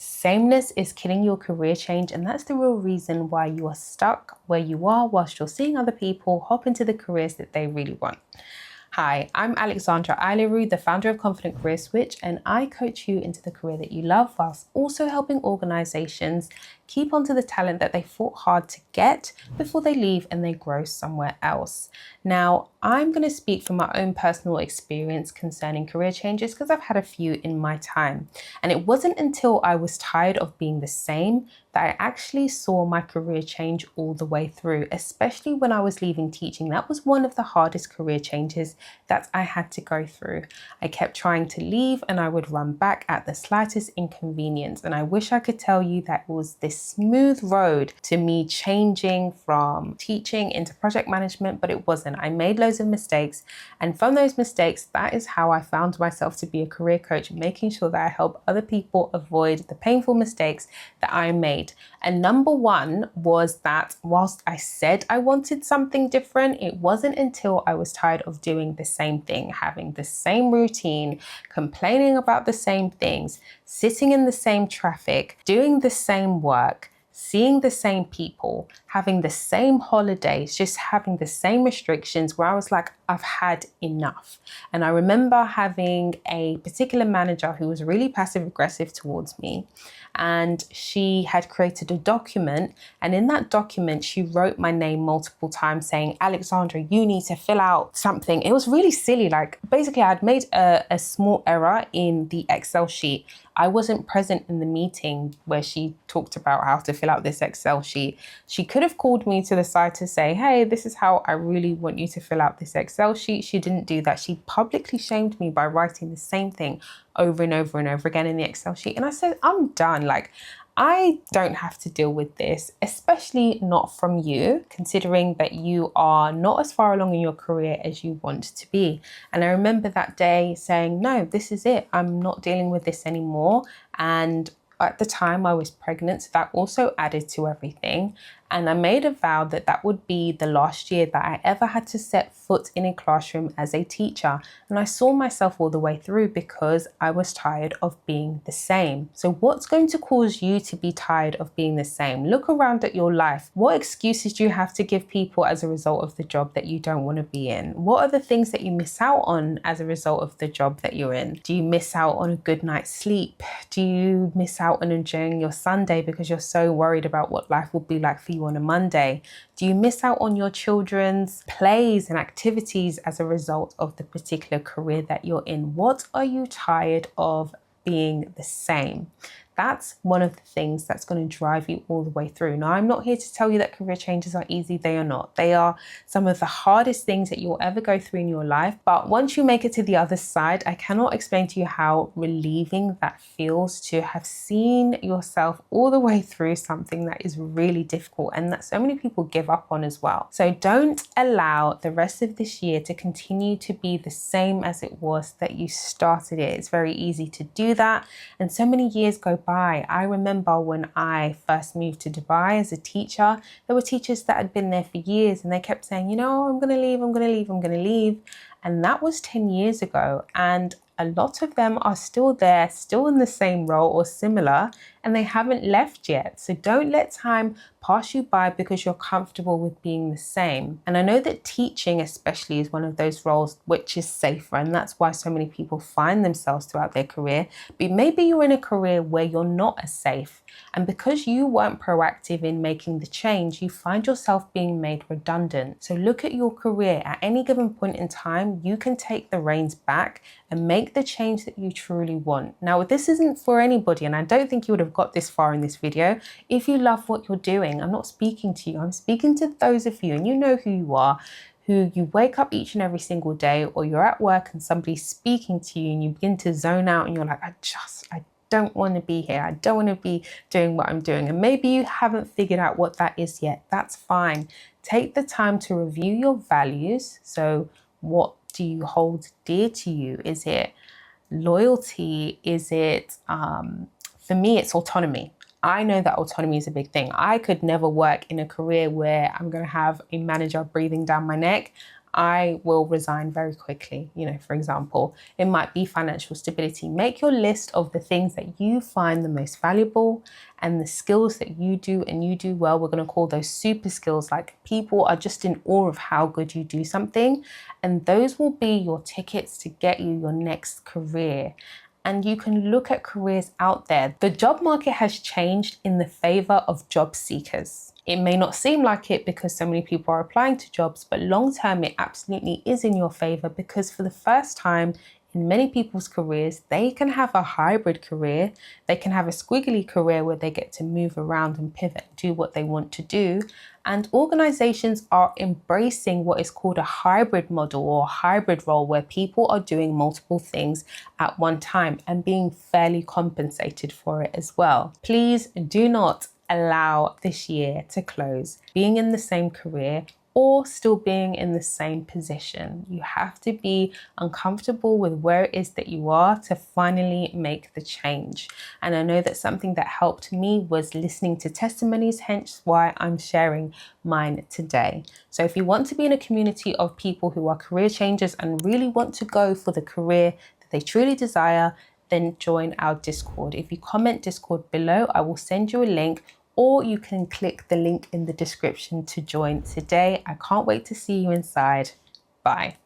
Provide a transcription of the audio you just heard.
Sameness is killing your career change, and that's the real reason why you are stuck where you are whilst you're seeing other people hop into the careers that they really want. Hi, I'm Alexandra Aileru, the founder of Confident Career Switch, and I coach you into the career that you love whilst also helping organizations keep onto the talent that they fought hard to get before they leave and they grow somewhere else. Now, I'm going to speak from my own personal experience concerning career changes because I've had a few in my time. And it wasn't until I was tired of being the same that I actually saw my career change all the way through, especially when I was leaving teaching. That was one of the hardest career changes that I had to go through. I kept trying to leave and I would run back at the slightest inconvenience. And I wish I could tell you that it was this smooth road to me changing from teaching into project management, but it wasn't. I made loads of mistakes. And from those mistakes, that is how I found myself to be a career coach, making sure that I help other people avoid the painful mistakes that I made. And number one was that whilst I said I wanted something different, it wasn't until I was tired of doing the same thing, having the same routine, complaining about the same things, sitting in the same traffic, doing the same work, seeing the same people, having the same holidays, just having the same restrictions, where I was like, I've had enough. And I remember having a particular manager who was really passive aggressive towards me. And she had created a document, and in that document she wrote my name multiple times saying, Alexandra, you need to fill out something. It was really silly. Like, basically I'd made a small error in the Excel sheet. I wasn't present in the meeting where she talked about how to fill out this Excel sheet. She could have called me to the side to say, hey, this is how I really want you to fill out this Excel sheet. She didn't do that. She publicly shamed me by writing the same thing over and over and over again in the Excel sheet. And I said, I'm done. Like, I don't have to deal with this, especially not from you, considering that you are not as far along in your career as you want to be. And I remember that day saying, no, this is it. I'm not dealing with this anymore. And at the time I was pregnant, so that also added to everything. And I made a vow that that would be the last year that I ever had to set foot in a classroom as a teacher. And I saw myself all the way through because I was tired of being the same. So what's going to cause you to be tired of being the same? Look around at your life. What excuses do you have to give people as a result of the job that you don't want to be in? What are the things that you miss out on as a result of the job that you're in? Do you miss out on a good night's sleep? Do you miss out on enjoying your Sunday because you're so worried about what life will be like for you on a Monday? Do you miss out on your children's plays and activities as a result of the particular career that you're in? What are you tired of being the same? That's one of the things that's going to drive you all the way through. Now, I'm not here to tell you that career changes are easy. They are not. They are some of the hardest things that you'll ever go through in your life. But once you make it to the other side, I cannot explain to you how relieving that feels to have seen yourself all the way through something that is really difficult and that so many people give up on as well. So don't allow the rest of this year to continue to be the same as it was that you started it. It's very easy to do that. And so many years go by. I remember when I first moved to Dubai as a teacher, there were teachers that had been there for years and they kept saying, you know, I'm going to leave, I'm going to leave, I'm going to leave. And that was 10 years ago. And a lot of them are still there, still in the same role or similar, and they haven't left yet. So don't let time pass you by because you're comfortable with being the same. And I know that teaching especially is one of those roles which is safer, and that's why so many people find themselves throughout their career. But maybe you're in a career where you're not as safe, and because you weren't proactive in making the change, you find yourself being made redundant. So look at your career. At any given point in time, you can take the reins back and make the change that you truly want. Now, this isn't for anybody, and I don't think you would have got this far in this video if you love what you're doing. I'm not speaking to you. I'm speaking to those of you, and you know who you are, who you wake up each and every single day, or you're at work and somebody's speaking to you and you begin to zone out and you're like, I don't want to be here. I don't want to be doing what I'm doing. And maybe you haven't figured out what that is yet. That's fine. Take the time to review your values. So what do you hold dear to you? Is it loyalty? Is it, for me, it's autonomy. I know that autonomy is a big thing. I could never work in a career where I'm going to have a manager breathing down my neck. I will resign very quickly. For example, it might be financial stability. Make your list of the things that you find the most valuable and the skills that you do and you do well. We're going to call those super skills, like people are just in awe of how good you do something. And those will be your tickets to get you your next career. And you can look at careers out there. The job market has changed in the favor of job seekers. It may not seem like it because so many people are applying to jobs, but long term, it absolutely is in your favor, because for the first time in many people's careers, they can have a hybrid career. They can have a squiggly career where they get to move around and pivot and do what they want to do. And organizations are embracing what is called a hybrid model or hybrid role, where people are doing multiple things at one time and being fairly compensated for it as well. Please do not allow this year to close being in the same career or still being in the same position. You have to be uncomfortable with where it is that you are to finally make the change. And I know that something that helped me was listening to testimonies, hence why I'm sharing mine today. So if you want to be in a community of people who are career changers and really want to go for the career that they truly desire, then join our Discord. If you comment Discord below, I will send you a link, or you can click the link in the description to join today. I can't wait to see you inside. Bye.